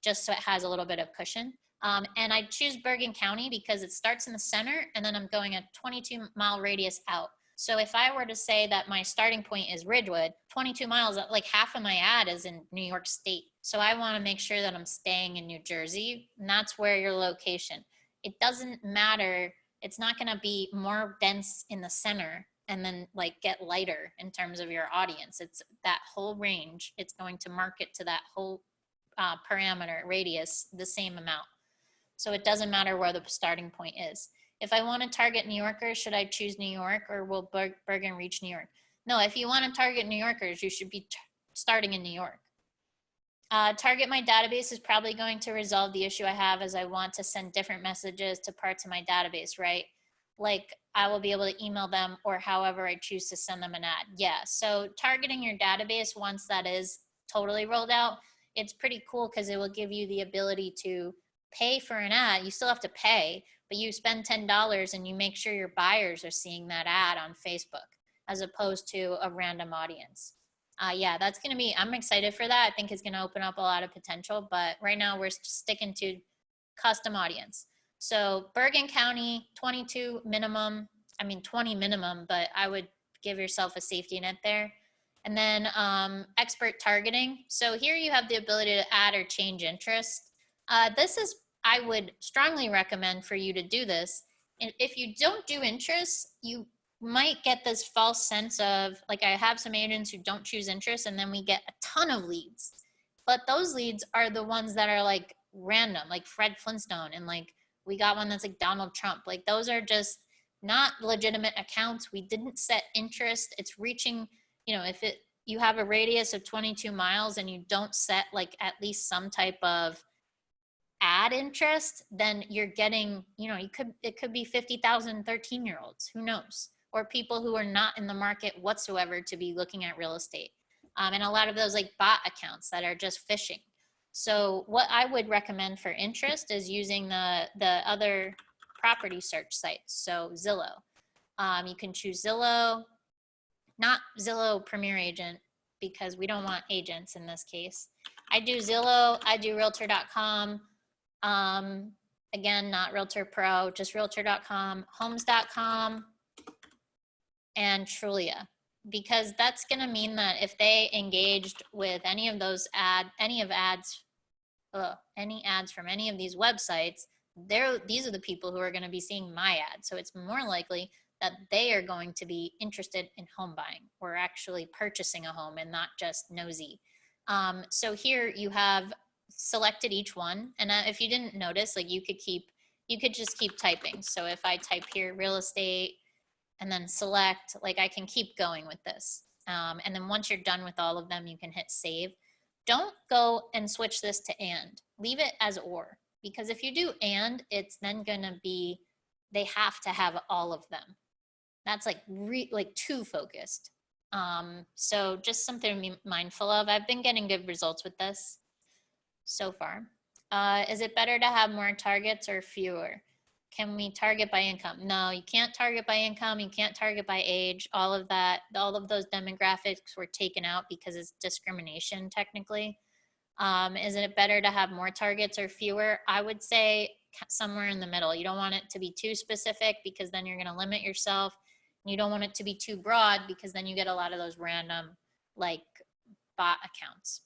just so it has a little bit of cushion. And I choose Bergen County because it starts in the center, and then I'm going a 22-mile radius out. So if I were to say that my starting point is Ridgewood, 22 miles, like half of my ad is in New York State. So I want to make sure that I'm staying in New Jersey, and that's where your location. It doesn't matter. It's not going to be more dense in the center and then like get lighter in terms of your audience. It's that whole range. It's going to market to that whole parameter radius the same amount. So it doesn't matter where the starting point is. If I want to target New Yorkers, should I choose New York, or will Bergen reach New York? No, if you want to target New Yorkers, you should be starting in New York. Target my database is probably going to resolve the issue I have, as I want to send different messages to parts of my database, right? Like, I will be able to email them, or however I choose to send them an ad. Yeah, so targeting your database, once that is totally rolled out, it's pretty cool because it will give you the ability to pay for an ad. You still have to pay, but you spend $10 and you make sure your buyers are seeing that ad on Facebook as opposed to a random audience. Yeah, that's going to be, I'm excited for that. I think it's going to open up a lot of potential, but right now we're sticking to custom audience. So Bergen County, 22 minimum, 20 minimum, but I would give yourself a safety net there. And then expert targeting. So here you have the ability to add or change interest. I would strongly recommend for you to do this. And if you don't do interest, you might get this false sense of, like, I have some agents who don't choose interest, and then we get a ton of leads. But those leads are the ones that are like random, like Fred Flintstone, and like we got one that's like Donald Trump. Like, those are just not legitimate accounts. We didn't set interest. It's reaching, if you have a radius of 22 miles and you don't set like at least some type of ad interest, then you're getting, it could be 50,000 13-year-olds, who knows, or people who are not in the market whatsoever to be looking at real estate. And a lot of those like bot accounts that are just phishing. So what I would recommend for interest is using the other property search sites. So Zillow. You can choose Zillow, not Zillow Premier Agent, because we don't want agents in this case. I do Zillow, I do Realtor.com. Again, not Realtor Pro, just Realtor.com, Homes.com, and Trulia. Because that's going to mean that if they engaged with any of those any ads from any of these websites, these are the people who are going to be seeing my ad. So it's more likely that they are going to be interested in home buying or actually purchasing a home and not just nosy. So here you have selected each one. And if you didn't notice, like you could just keep typing. So if I type here real estate and then select, like I can keep going with this. And then once you're done with all of them, you can hit save. Don't go and switch this to and. Leave it as or, because if you do and, it's then gonna be, they have to have all of them. That's like too focused. So just something to be mindful of. I've been getting good results with this so far. Is it better to have more targets or fewer? Can we target by income? No, you can't target by income. You can't target by age. All of that, all of those demographics were taken out because it's discrimination technically. Is it better to have more targets or fewer? I would say somewhere in the middle. You don't want it to be too specific because then you're going to limit yourself. You don't want it to be too broad because then you get a lot of those random like bot accounts.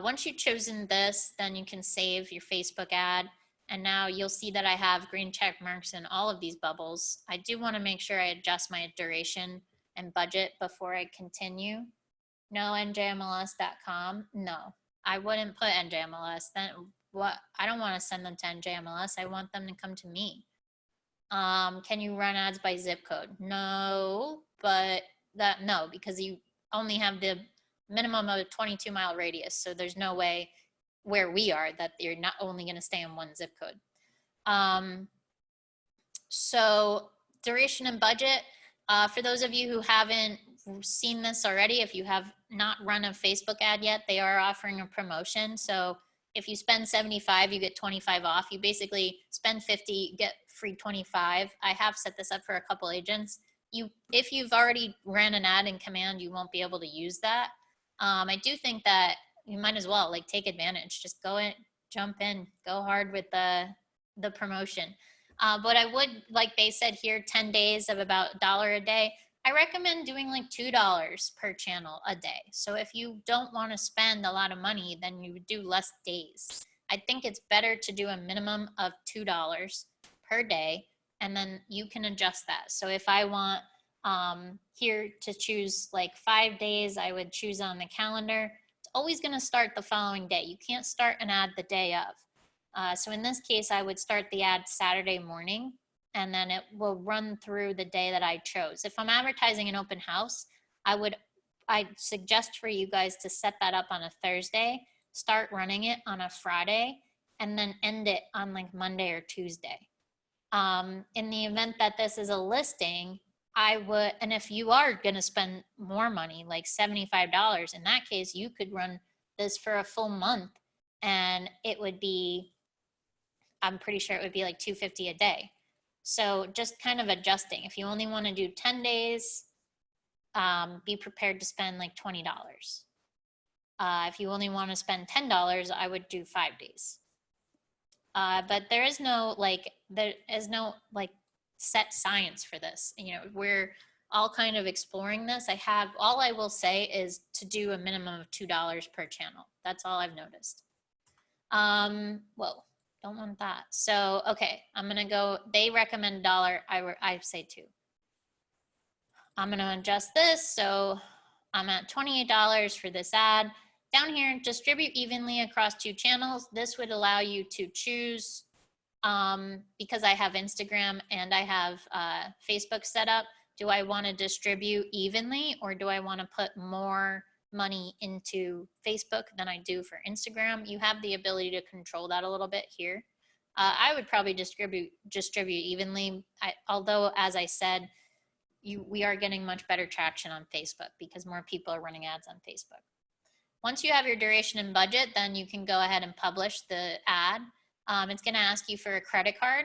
Once you've chosen this, then you can save your Facebook ad. And now you'll see that I have green check marks in all of these bubbles. I do want to make sure I adjust my duration and budget before I continue. No, njmls.com. No, I wouldn't put njmls. Then what? I don't want to send them to njmls. I want them to come to me. Can you run ads by zip code? No, but no, because you only have the minimum of a 22-mile radius. So there's no way where we are that you're not only going to stay in one zip code. So duration and budget, for those of you who haven't seen this already, if you have not run a Facebook ad yet, they are offering a promotion. So if you spend 75, you get 25 off. You basically spend 50, get free 25. I have set this up for a couple agents. If you've already ran an ad in Command, you won't be able to use that. I do think that you might as well like take advantage. Just go in, jump in, go hard with the promotion. But I would, like they said here, 10 days of about $1 a day. I recommend doing like $2 per channel a day. So if you don't want to spend a lot of money, then you would do less days. I think it's better to do a minimum of $2 per day, and then you can adjust that. So if I want here to choose like 5 days, I would choose on the calendar. It's always going to start the following day. You can't start an ad the day of. So in this case, I would start the ad Saturday morning, and then it will run through the day that I chose. If I'm advertising an open house, I'd suggest for you guys to set that up on a Thursday, start running it on a Friday, and then end it on like Monday or Tuesday. In the event that this is a listing, and if you are going to spend more money, like $75, in that case, you could run this for a full month, and it would be, I'm pretty sure it would be like $250 a day. So just kind of adjusting. If you only want to do 10 days, be prepared to spend like $20. If you only want to spend $10, I would do 5 days. But there is no set science for this. You know, we're all kind of exploring this. All I will say is to do a minimum of $2 per channel. That's all I've noticed. Whoa, don't want that. So, okay, I'm going to go, they recommend $1. I say 2. I'm going to adjust this. So I'm at $28 for this ad. Down here, distribute evenly across 2 channels. This would allow you to choose, because I have Instagram and I have Facebook set up, do I want to distribute evenly, or do I want to put more money into Facebook than I do for Instagram? You have the ability to control that a little bit here. I would probably distribute evenly. Although, as I said, we are getting much better traction on Facebook because more people are running ads on Facebook. Once you have your duration and budget, then you can go ahead and publish the ad. It's going to ask you for a credit card.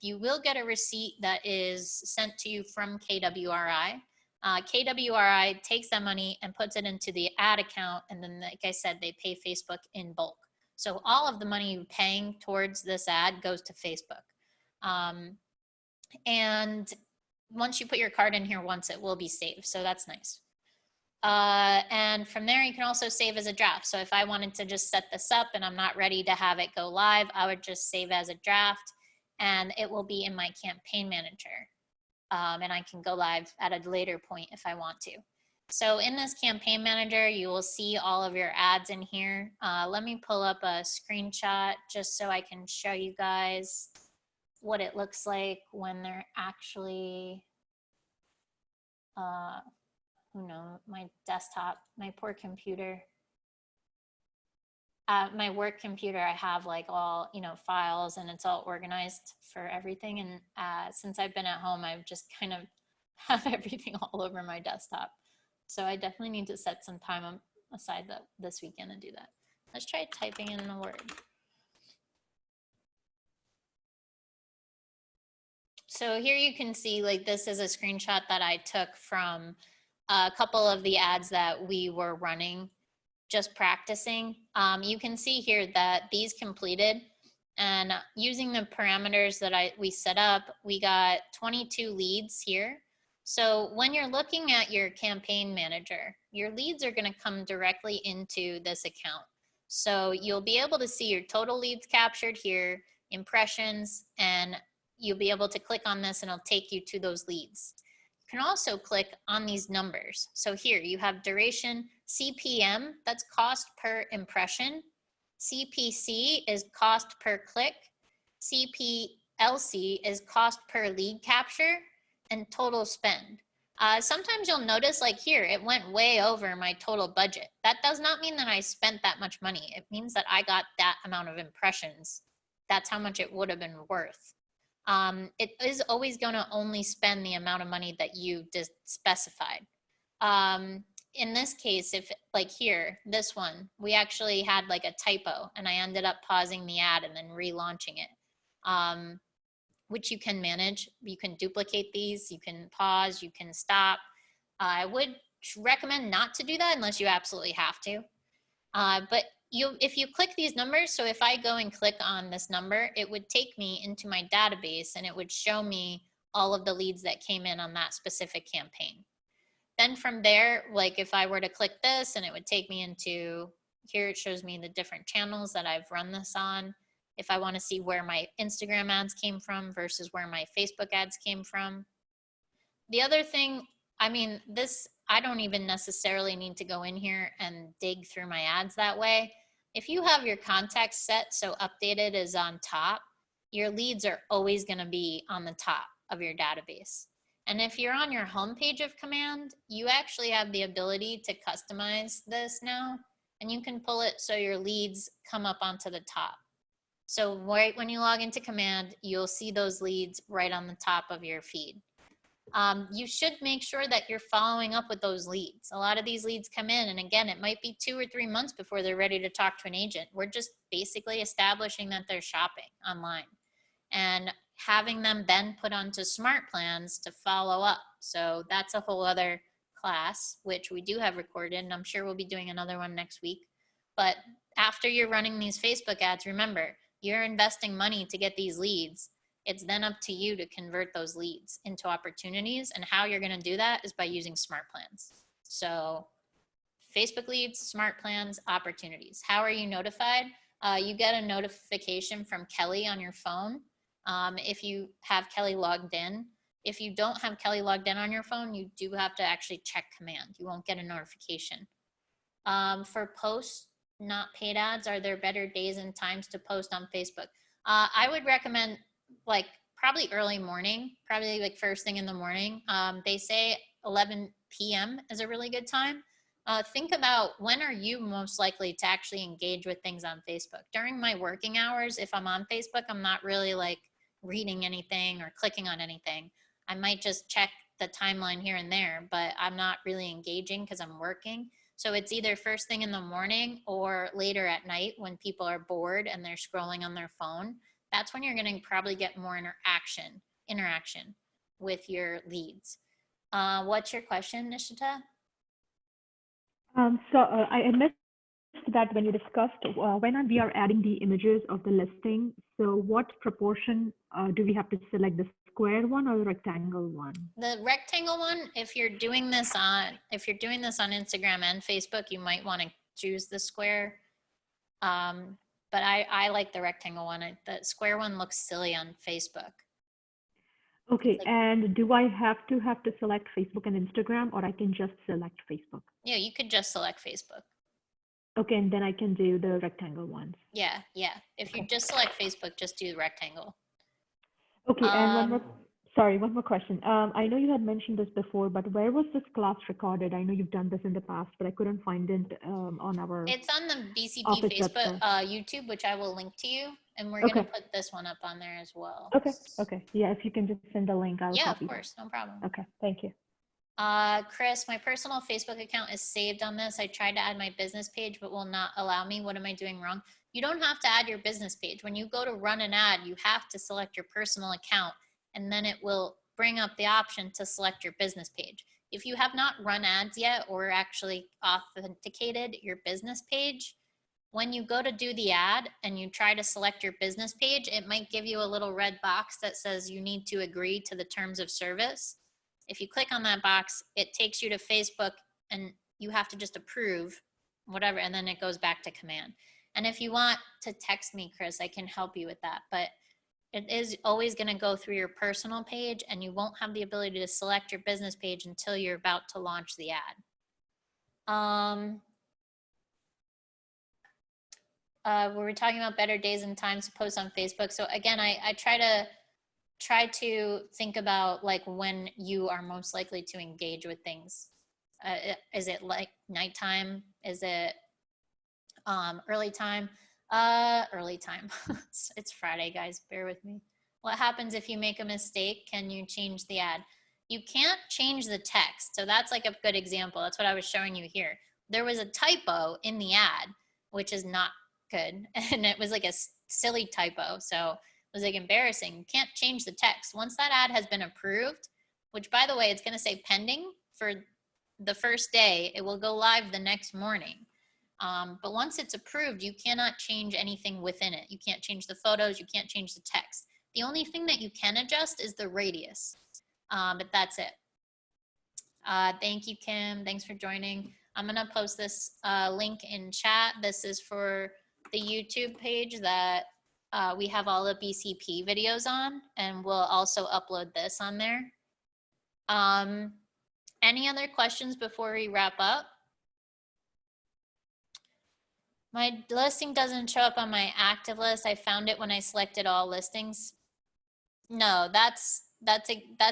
You will get a receipt that is sent to you from KWRI. KWRI takes that money and puts it into the ad account, and then, like I said, they pay Facebook in bulk. So all of the money you're paying towards this ad goes to Facebook. And once you put your card in here once, it will be saved. So that's nice. And from there, you can also save as a draft. So if I wanted to just set this up and I'm not ready to have it go live, I would just save as a draft and it will be in my campaign manager. And I can go live at a later point if I want to. So in this campaign manager, you will see all of your ads in here. Let me pull up a screenshot just so I can show you guys what it looks like when they're actually, my desktop, my poor computer. My work computer, I have like all, files and it's all organized for everything. And since I've been at home, I've just kind of have everything all over my desktop. So I definitely need to set some time aside this weekend and do that. Let's try typing in the word. So here you can see, like, this is a screenshot that I took from a couple of the ads that we were running, just practicing. You can see here that these completed, and using the parameters that we set up, we got 22 leads here. So when you're looking at your campaign manager, your leads are going to come directly into this account. So you'll be able to see your total leads captured here, impressions, and you'll be able to click on this and it'll take you to those leads. You can also click on these numbers. So here you have duration, CPM, that's cost per impression. CPC is cost per click. CPLC is cost per lead capture, and total spend. Sometimes you'll notice, like here, it went way over my total budget. That does not mean that I spent that much money. It means that I got that amount of impressions. That's how much it would have been worth. It is always going to only spend the amount of money that you just specified. In this case, if like here, this one, we actually had like a typo and I ended up pausing the ad and then relaunching it, which you can manage. You can duplicate these, you can pause, you can stop. I would recommend not to do that unless you absolutely have to. But if you click these numbers, so if I go and click on this number, it would take me into my database and it would show me all of the leads that came in on that specific campaign. Then from there, like if I were to click this and it would take me into here, it shows me the different channels that I've run this on. If I want to see where my Instagram ads came from versus where my Facebook ads came from. The other thing, I mean, I don't even necessarily need to go in here and dig through my ads that way. If you have your context set so updated is on top, your leads are always going to be on the top of your database. And if you're on your homepage of Command, you actually have the ability to customize this now, and you can pull it so your leads come up onto the top. So right when you log into Command, you'll see those leads right on the top of your feed. You should make sure that you're following up with those leads. A lot of these leads come in, and again, it might be 2 or 3 months before they're ready to talk to an agent. We're just basically establishing that they're shopping online and having them then put onto smart plans to follow up. So that's a whole other class, which we do have recorded, and I'm sure we'll be doing another one next week. But after you're running these Facebook ads, remember, you're investing money to get these leads. It's then up to you to convert those leads into opportunities. And how you're going to do that is by using smart plans. So Facebook leads, smart plans, opportunities. How are you notified? You get a notification from Kelly on your phone if you have Kelly logged in. If you don't have Kelly logged in on your phone, you do have to actually check Command. You won't get a notification. For posts, not paid ads, are there better days and times to post on Facebook? I would recommend like probably early morning, probably like first thing in the morning. They say 11 p.m. is a really good time. Think about when are you most likely to actually engage with things on Facebook. During my working hours, if I'm on Facebook, I'm not really like reading anything or clicking on anything. I might just check the timeline here and there, but I'm not really engaging because I'm working. So it's either first thing in the morning or later at night when people are bored and they're scrolling on their phone. That's when you're going to probably get more interaction with your leads. What's your question, Nishita? I missed that when you discussed when we are adding the images of the listing. So what proportion do we have to select, the square one or the rectangle one? The rectangle one, if you're doing this on Instagram and Facebook, you might want to choose the square. But I like the rectangle one. The square one looks silly on Facebook. Okay, and do I have to select Facebook and Instagram, or I can just select Facebook? Yeah, you could just select Facebook. Okay, and then I can do the rectangle ones. Yeah. If you just select Facebook, just do the rectangle. Okay, and one more question. I know you had mentioned this before, but where was this class recorded? I know you've done this in the past, but I couldn't find it on our. It's on the BCP office Facebook, website. YouTube, which I will link to you, and we're Okay. gonna put this one up on there as well. Okay. Yeah, if you can just send the link, I'll Yeah, copy of course, no problem. that. Okay, thank you. Chris, my personal Facebook account is saved on this. I tried to add my business page, but will not allow me. What am I doing wrong? You don't have to add your business page. When you go to run an ad, you have to select your personal account, and then it will bring up the option to select your business page. If you have not run ads yet or actually authenticated your business page, when you go to do the ad and you try to select your business page, it might give you a little red box that says you need to agree to the terms of service. If you click on that box, it takes you to Facebook and you have to just approve whatever, and then it goes back to command. And if you want to text me, Chris, I can help you with that. But it is always going to go through your personal page, and you won't have the ability to select your business page until you're about to launch the ad. We were talking about better days and times to post on Facebook. So again, I try to think about like when you are most likely to engage with things. Is it like nighttime? Is it early time? Early time. It's Friday, guys, bear with me. What happens if you make a mistake? Can you change the ad? You can't change the text. So that's like a good example. That's what I was showing you here. There was a typo in the ad, which is not good. And it was like a silly typo. So it was like embarrassing. You can't change the text. Once that ad has been approved, which by the way, it's going to say pending for the first day, it will go live the next morning. But once it's approved, you cannot change anything within it. You can't change the photos. You can't change the text. The only thing that you can adjust is the radius. But that's it. Thank you, Kim. Thanks for joining. I'm going to post this link in chat. This is for the YouTube page that we have all the BCP videos on, and we'll also upload this on there. Any other questions before we wrap up? My listing doesn't show up on my active list. I found it when I selected all listings. No, that's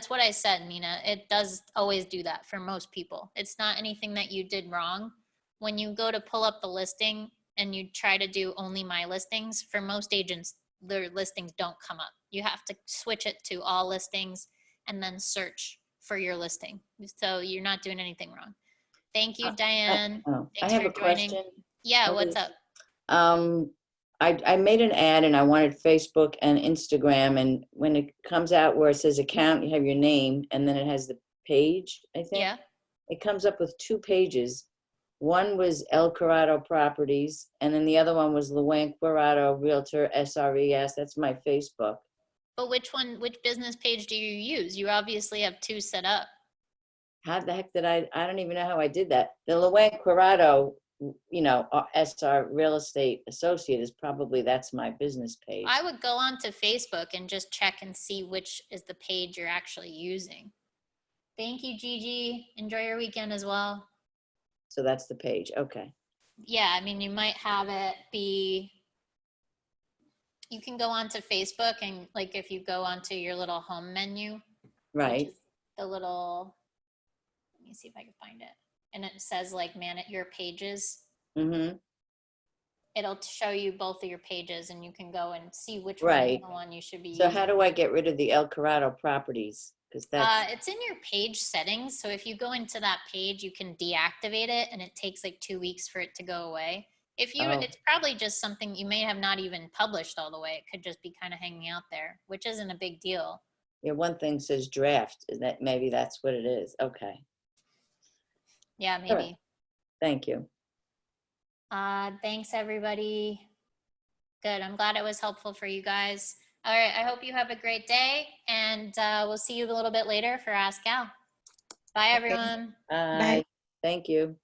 what I said, Nina. It does always do that for most people. It's not anything that you did wrong. When you go to pull up the listing and you try to do only my listings, for most agents, their listings don't come up. You have to switch it to all listings and then search for your listing. So you're not doing anything wrong. Thank you, Diane. I have a question. Yeah, what's up? I made an ad and I wanted Facebook and Instagram, and when it comes out where it says account, you have your name and then it has the page, I think. Yeah. It comes up with 2 pages. One was El Corrado Properties, and then the other one was Luann Corrado Realtor SRES. That's my Facebook. But which business page do you use? You obviously have 2 set up. How the heck did I don't even know how I did that. The Luann Corrado, SR Real Estate Associate is probably, that's my business page. I would go on to Facebook and just check and see which is the page you're actually using. Thank you, Gigi. Enjoy your weekend as well. So that's the page. Okay. Yeah, I mean, you might have it be, you can go onto Facebook and like if you go onto your little home menu, Right. which is the little, let me see if I can find it. And it says like manage your pages. Mm-hmm. It'll show you both of your pages and you can go and see which Right. one is the one you should be So using. how do I get rid of the El Corrado Properties? Because that's, It's in your page settings. So if you go into that page, you can deactivate it and it takes like 2 weeks for it to go away. If you, Oh. it's probably just something you may have not even published all the way. It could just be kind of hanging out there, which isn't a big deal. yeah, one thing says draft, is that maybe that's what it is. Okay, Yeah, All right. maybe. thank you. Thanks everybody. Good. I'm glad it was helpful for you guys. All right. I hope you have a great day and we'll see you a little bit later for Ask Al. Bye Okay. everyone. Bye. Thank you.